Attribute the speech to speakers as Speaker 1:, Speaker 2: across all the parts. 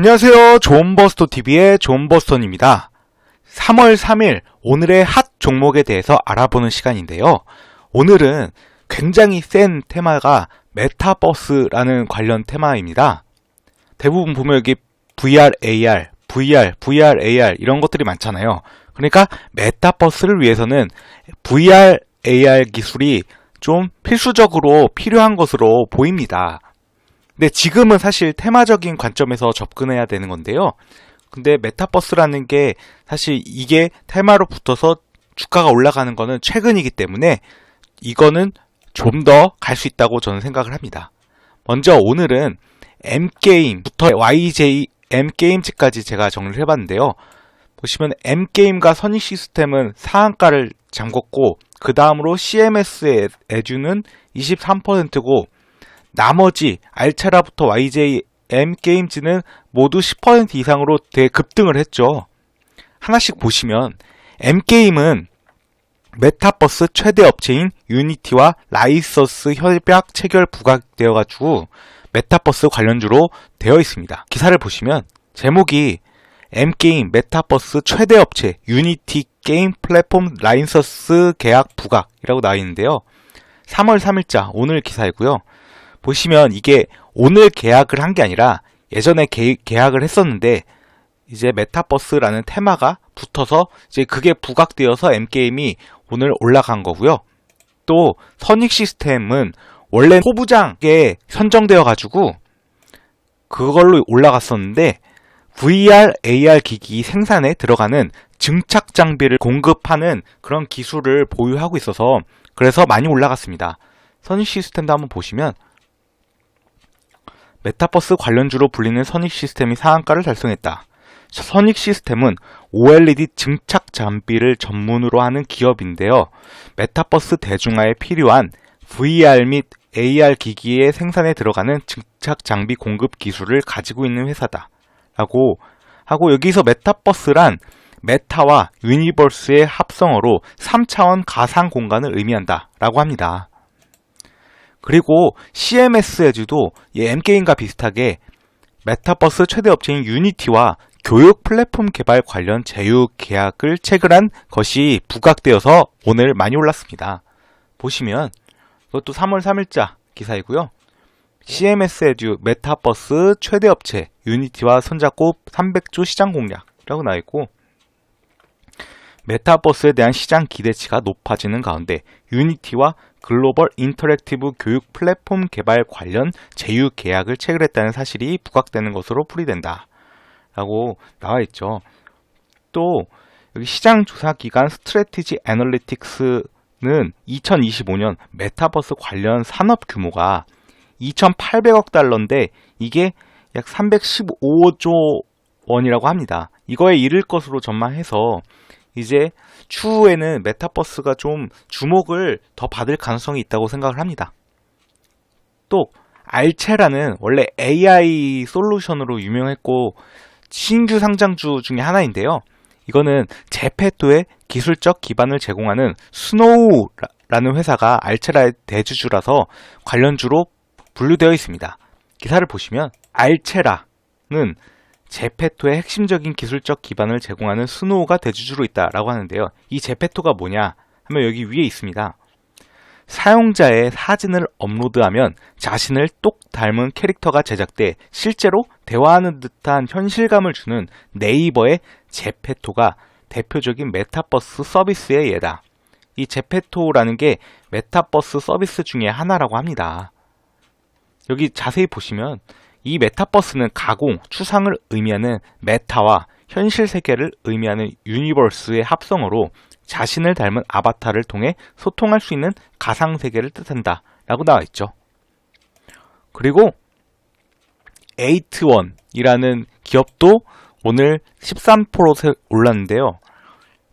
Speaker 1: 안녕하세요. 존버스터TV의 존버스터입니다. 3월 3일 오늘의 핫 종목에 대해서 알아보는 시간인데요. 오늘은 굉장히 센 테마가 메타버스라는 관련 테마입니다. 대부분 보면 여기 VR, AR, VR, AR 이런 것들이 많잖아요. 그러니까 메타버스를 위해서는 VR, AR 기술이 좀 필수적으로 필요한 것으로 보입니다. 근데 지금은 사실 테마적인 관점에서 접근해야 되는 건데요. 근데 메타버스라는 게 사실 이게 테마로 붙어서 주가가 올라가는 거는 최근이기 때문에 이거는 좀 더 갈 수 있다고 저는 생각을 합니다. 먼저 오늘은 M게임부터 YJ M게임즈까지 제가 정리를 해봤는데요. 보시면 M게임과 선익시스템은 상한가를 잠궜고 그 다음으로 CMS 에듀는 23%고 나머지 알체라부터 YJ M게임즈는 모두 10% 이상으로 대급등을 했죠. 하나씩 보시면 M게임은 메타버스 최대 업체인 유니티와 라이선스 협약 체결 부각되어가지고 메타버스 관련주로 되어 있습니다. 기사를 보시면 제목이 M게임 메타버스 최대 업체 유니티 게임 플랫폼 라이선스 계약 부각이라고 나와 있는데요. 3월 3일자 오늘 기사이고요. 보시면 이게 오늘 계약을 한 게 아니라 예전에 계약을 했었는데 이제 메타버스라는 테마가 붙어서 이제 그게 부각되어서 M게임이 오늘 올라간 거고요. 또 선익시스템은 원래 소부장에 선정되어 가지고 그걸로 올라갔었는데 VR, AR 기기 생산에 들어가는 증착 장비를 공급하는 그런 기술을 보유하고 있어서 그래서 많이 올라갔습니다. 선익시스템도 한번 보시면 메타버스 관련주로 불리는 선익시스템이 상한가를 달성했다. 선익시스템은 OLED 증착 장비를 전문으로 하는 기업인데요. 메타버스 대중화에 필요한 VR 및 AR 기기의 생산에 들어가는 증착 장비 공급 기술을 가지고 있는 회사다. 라고 하고 여기서 메타버스란 메타와 유니버스의 합성어로 3차원 가상 공간을 의미한다. 라고 합니다. 그리고 CMS 에듀도 M게임과 비슷하게 메타버스 최대 업체인 유니티와 교육 플랫폼 개발 관련 제휴 계약을 체결한 것이 부각되어서 오늘 많이 올랐습니다. 보시면 이것도 3월 3일자 기사이고요. CMS 에듀 메타버스 최대 업체 유니티와 손잡고 300조 시장 공략이라고 나와 있고 메타버스에 대한 시장 기대치가 높아지는 가운데 유니티와 글로벌 인터랙티브 교육 플랫폼 개발 관련 제휴 계약을 체결했다는 사실이 부각되는 것으로 풀이된다. 라고 나와 있죠. 또 여기 시장 조사 기관 스트래티지 애널리틱스는 2025년 메타버스 관련 산업 규모가 2,800억 달러인데 이게 약 315조 원이라고 합니다. 이거에 이를 것으로 전망해서 이제 추후에는 메타버스가 좀 주목을 더 받을 가능성이 있다고 생각을 합니다. 또 알체라는 원래 AI 솔루션으로 유명했고 신규 상장주 중에 하나인데요. 이거는 제페토의 기술적 기반을 제공하는 스노우라는 회사가 알체라의 대주주라서 관련주로 분류되어 있습니다. 기사를 보시면 알체라는 제페토의 핵심적인 기술적 기반을 제공하는 스노우가 대주주로 있다라고 하는데요. 이 제페토가 뭐냐 하면 여기 위에 있습니다. 사용자의 사진을 업로드하면 자신을 똑 닮은 캐릭터가 제작돼 실제로 대화하는 듯한 현실감을 주는 네이버의 제페토가 대표적인 메타버스 서비스의 예다. 이 제페토라는 게 메타버스 서비스 중에 하나라고 합니다. 여기 자세히 보시면 이 메타버스는 가공, 추상을 의미하는 메타와 현실 세계를 의미하는 유니버스의 합성어로 자신을 닮은 아바타를 통해 소통할 수 있는 가상 세계를 뜻한다 라고 나와 있죠. 그리고 에이트원이라는 기업도 오늘 13% 올랐는데요.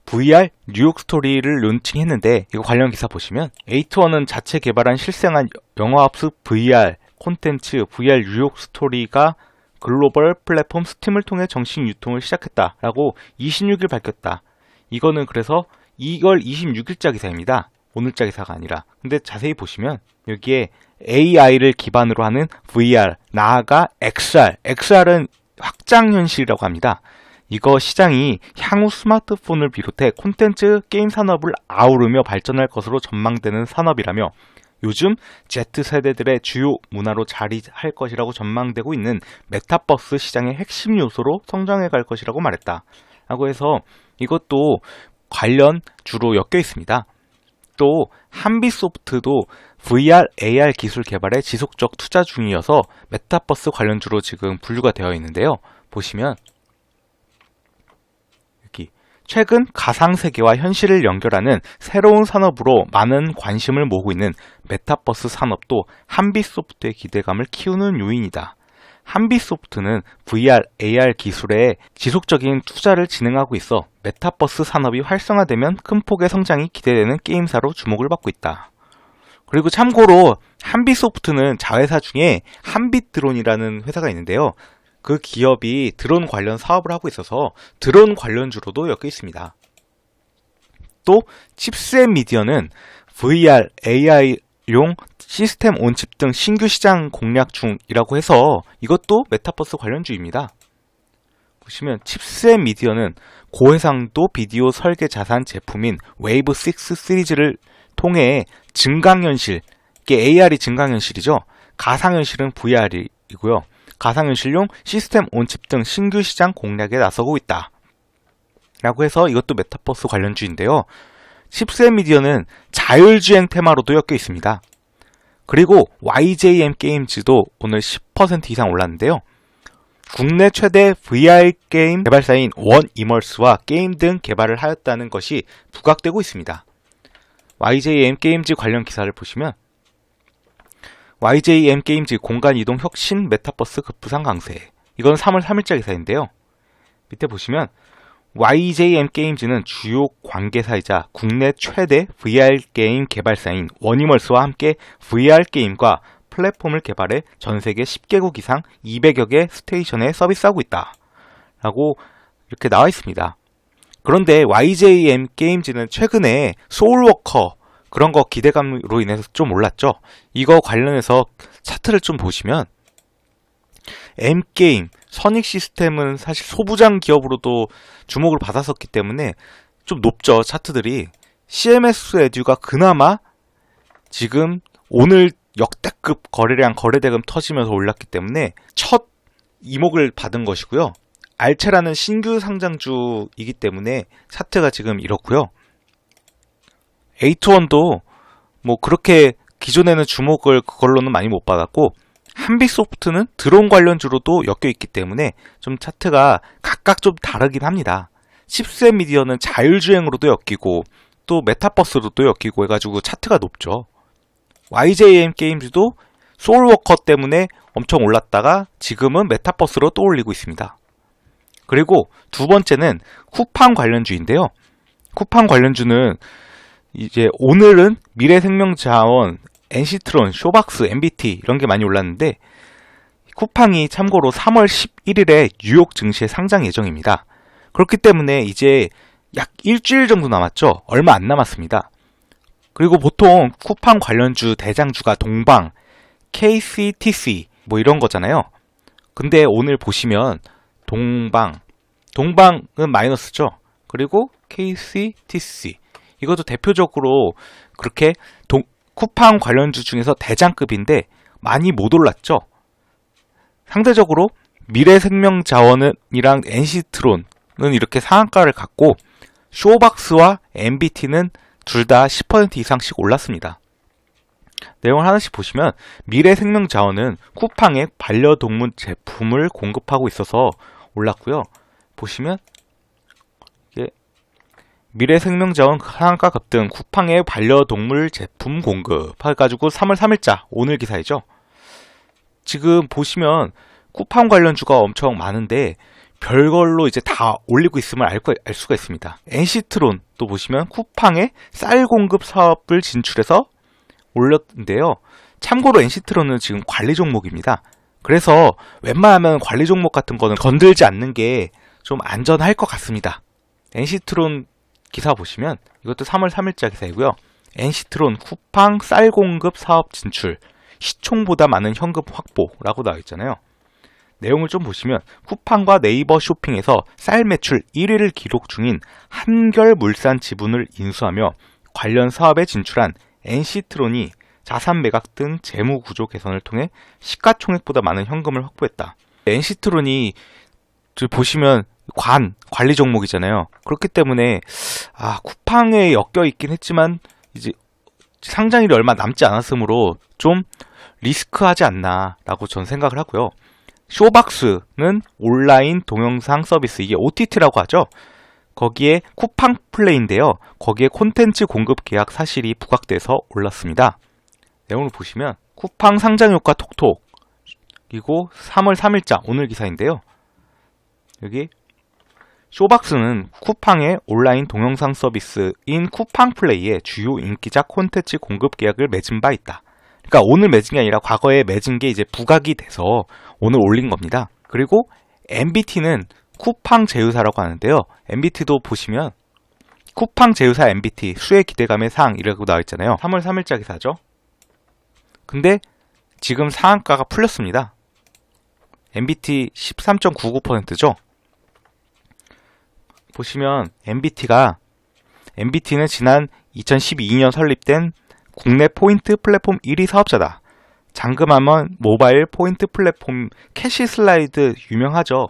Speaker 1: VR 뉴욕 스토리를 론칭했는데 이거 관련 기사 보시면 에이트원은 자체 개발한 실생활 영화합숙 VR 콘텐츠 VR 뉴욕 스토리가 글로벌 플랫폼 스팀을 통해 정식 유통을 시작했다라고 26일 밝혔다. 이거는 그래서 이걸 26일자 기사입니다. 오늘자 기사가 아니라. 근데 자세히 보시면 여기에 AI를 기반으로 하는 VR, 나아가 XR은 확장 현실이라고 합니다. 이거 시장이 향후 스마트폰을 비롯해 콘텐츠 게임 산업을 아우르며 발전할 것으로 전망되는 산업이라며 요즘 Z세대들의 주요 문화로 자리할 것이라고 전망되고 있는 메타버스 시장의 핵심 요소로 성장해 갈 것이라고 말했다. 라고 해서 이것도 관련 주로 엮여 있습니다. 또 한빛소프트도 VR, AR 기술 개발에 지속적 투자 중이어서 메타버스 관련주로 지금 분류가 되어 있는데요. 보시면 여기 최근 가상세계와 현실을 연결하는 새로운 산업으로 많은 관심을 모으고 있는 메타버스 산업도 한빛소프트의 기대감을 키우는 요인이다. 한빛소프트는 VR, AR 기술에 지속적인 투자를 진행하고 있어 메타버스 산업이 활성화되면 큰 폭의 성장이 기대되는 게임사로 주목을 받고 있다. 그리고 참고로 한빛소프트는 자회사 중에 한빛드론이라는 회사가 있는데요. 그 기업이 드론 관련 사업을 하고 있어서 드론 관련주로도 엮여 있습니다. 또 칩셋 미디어는 VR, AI용 시스템 온칩 등 신규 시장 공략 중이라고 해서 이것도 메타버스 관련주입니다. 보시면 칩셋 미디어는 고해상도 비디오 설계 자산 제품인 웨이브 6 시리즈를 통해 증강현실, 이게 AR이 증강현실이죠. 가상현실은 VR이고요. 가상현실용 시스템 온칩 등 신규 시장 공략에 나서고 있다. 라고 해서 이것도 메타버스 관련주인데요. 칩셋 미디어는 자율주행 테마로도 엮여 있습니다. 그리고 YJM 게임즈도 오늘 10% 이상 올랐는데요. 국내 최대 VR 게임 개발사인 원이멀스와 게임 등 개발을 하였다는 것이 부각되고 있습니다. YJM 게임즈 관련 기사를 보시면 YJM 게임즈 공간이동 혁신 메타버스 급부상 강세, 이건 3월 3일자 기사인데요. 밑에 보시면 YJM 게임즈는 주요 관계사이자 국내 최대 VR 게임 개발사인 원이멀스와 함께 VR 게임과 플랫폼을 개발해 전 세계 10개국 이상 200여 개 스테이션에 서비스하고 있다. 라고 이렇게 나와 있습니다. 그런데 YJM 게임즈는 최근에 소울워커 그런 거 기대감으로 인해서 좀 올랐죠. 이거 관련해서 차트를 좀 보시면 M게임, 선익 시스템은 사실 소부장 기업으로도 주목을 받았었기 때문에 좀 높죠, 차트들이. CMS 에듀가 그나마 지금 오늘 역대급 거래량, 거래대금 터지면서 올랐기 때문에 첫 이목을 받은 것이고요. 알체라는 신규 상장주이기 때문에 차트가 지금 이렇고요. 에이트원도 뭐 그렇게 기존에는 주목을 그걸로는 많이 못 받았고, 한빛소프트는 드론 관련주로도 엮여 있기 때문에 좀 차트가 각각 좀 다르긴 합니다. 칩셋 미디어는 자율주행으로도 엮이고 또 메타버스로도 엮이고 해가지고 차트가 높죠. YJM 게임즈도 소울워커 때문에 엄청 올랐다가 지금은 메타버스로 또 올리고 있습니다. 그리고 두 번째는 쿠팡 관련주인데요. 쿠팡 관련주는 이제 오늘은 미래생명자원, NC트론, 쇼박스, MBT 이런 게 많이 올랐는데, 쿠팡이 참고로 3월 11일에 뉴욕 증시에 상장 예정입니다. 그렇기 때문에 이제 약 일주일 정도 남았죠. 얼마 안 남았습니다. 그리고 보통 쿠팡 관련주 대장주가 동방, KCTC 뭐 이런 거잖아요. 근데 오늘 보시면 동방은 마이너스죠. 그리고 KCTC 이것도 대표적으로 그렇게 쿠팡 관련주 중에서 대장급인데 많이 못 올랐죠. 상대적으로 미래생명자원이랑 NC트론은 이렇게 상한가를 갖고 쇼박스와 MBT는 둘 다 10% 이상씩 올랐습니다. 내용을 하나씩 보시면 미래생명자원은 쿠팡에 반려동물 제품을 공급하고 있어서 올랐고요. 보시면 이게 미래생명자원 상한가 급등, 쿠팡의 반려동물 제품 공급 해가지고 3월 3일자 오늘 기사이죠. 지금 보시면 쿠팡 관련주가 엄청 많은데 별걸로 이제 다 올리고 있음을 알 수가 있습니다. NC트론 또 보시면 쿠팡의 쌀 공급 사업을 진출해서 올렸는데요. 참고로 NC트론은 지금 관리 종목입니다. 그래서 웬만하면 관리 종목 같은 거는 건들지 않는 게 좀 안전할 것 같습니다. NC트론 기사 보시면 이것도 3월 3일자 기사이고요. NC트론 쿠팡 쌀 공급 사업 진출, 시총보다 많은 현금 확보라고 나와 있잖아요. 내용을 좀 보시면 쿠팡과 네이버 쇼핑에서 쌀 매출 1위를 기록 중인 한결물산 지분을 인수하며 관련 사업에 진출한 NC트론이 자산 매각 등 재무 구조 개선을 통해 시가총액보다 많은 현금을 확보했다. NC트론이 보시면 관리 종목이잖아요. 그렇기 때문에 쿠팡에 엮여 있긴 했지만 이제 상장일이 얼마 남지 않았으므로 좀 리스크하지 않나라고 전 생각을 하고요. 쇼박스는 온라인 동영상 서비스, 이게 OTT라고 하죠. 거기에 쿠팡 플레이인데요. 거기에 콘텐츠 공급 계약 사실이 부각돼서 올랐습니다. 내용을 보시면 쿠팡 상장 효과 톡톡, 그리고 3월 3일자 오늘 기사인데요. 여기 쇼박스는 쿠팡의 온라인 동영상 서비스인 쿠팡 플레이에 주요 인기작 콘텐츠 공급 계약을 맺은 바 있다. 그러니까 오늘 맺은 게 아니라 과거에 맺은 게 이제 부각이 돼서 오늘 올린 겁니다. 그리고 MBT는 쿠팡 제휴사라고 하는데요. MBT도 보시면 쿠팡 제휴사 MBT 수혜 기대감의 상이라고 나와 있잖아요. 3월 3일자 기사죠. 근데 지금 상한가가 풀렸습니다. MBT 13.99%죠. 보시면 MBT는 지난 2012년 설립된 국내 포인트 플랫폼 1위 사업자다. 잠금하면 모바일 포인트 플랫폼 캐시슬라이드 유명하죠.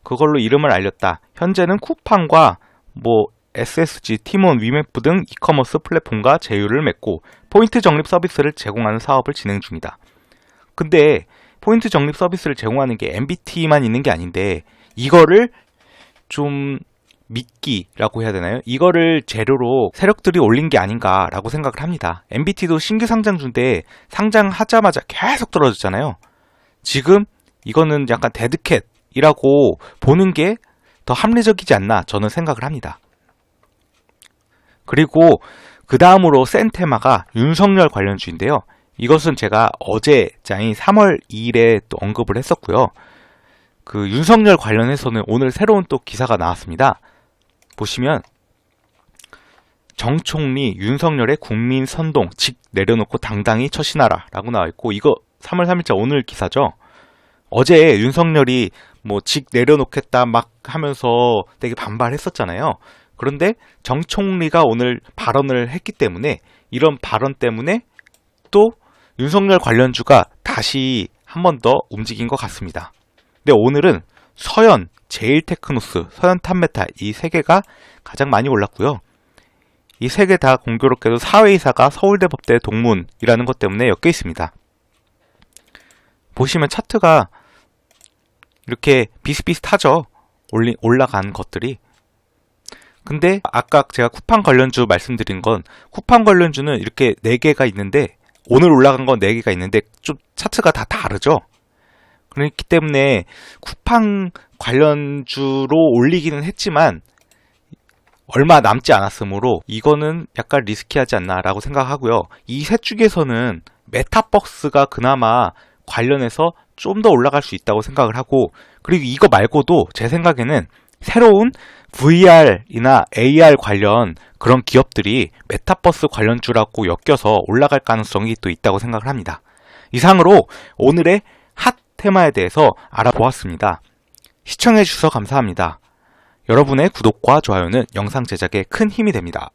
Speaker 1: 그걸로 이름을 알렸다. 현재는 쿠팡과 SSG, 티몬, 위메프 등 이커머스 플랫폼과 제휴를 맺고 포인트 적립 서비스를 제공하는 사업을 진행 중이다. 근데 포인트 적립 서비스를 제공하는 게 MBT만 있는 게 아닌데 이거를 좀 미끼라고 해야 되나요? 이거를 재료로 세력들이 올린 게 아닌가라고 생각을 합니다. MBT도 신규 상장주인데 상장하자마자 계속 떨어졌잖아요. 지금 이거는 약간 데드캣이라고 보는 게 더 합리적이지 않나 저는 생각을 합니다. 그리고 그 다음으로 센 테마가 윤석열 관련주인데요. 이것은 제가 어제자인 3월 2일에 또 언급을 했었고요. 그 윤석열 관련해서는 오늘 새로운 또 기사가 나왔습니다. 보시면 정 총리 윤석열의 국민 선동 직 내려놓고 당당히 처신하라 라고 나와있고, 이거 3월 3일자 오늘 기사죠. 어제 윤석열이 직 내려놓겠다 막 하면서 되게 반발했었잖아요. 그런데 정 총리가 오늘 발언을 했기 때문에 이런 발언 때문에 또 윤석열 관련주가 다시 한 번 더 움직인 것 같습니다. 근데 오늘은 서현, 제일테크노스, 서현탄메탈 이 세 개가 가장 많이 올랐고요. 이 세 개 다 공교롭게도 사회이사가 서울대법대 동문이라는 것 때문에 엮여 있습니다. 보시면 차트가 이렇게 비슷비슷하죠. 올라간 것들이. 근데 아까 제가 쿠팡 관련주 말씀드린 건 쿠팡 관련주는 이렇게 4개가 있는데 오늘 올라간 건 4개가 있는데 좀 차트가 다 다르죠. 그렇기 때문에 쿠팡 관련주로 올리기는 했지만 얼마 남지 않았으므로 이거는 약간 리스키하지 않나라고 생각하고요. 이 셋 중에서는 메타버스가 그나마 관련해서 좀 더 올라갈 수 있다고 생각을 하고, 그리고 이거 말고도 제 생각에는 새로운 VR이나 AR 관련 그런 기업들이 메타버스 관련주라고 엮여서 올라갈 가능성이 또 있다고 생각을 합니다. 이상으로 오늘의 핫 테마에 대해서 알아보았습니다. 시청해주셔서 감사합니다. 여러분의 구독과 좋아요는 영상 제작에 큰 힘이 됩니다.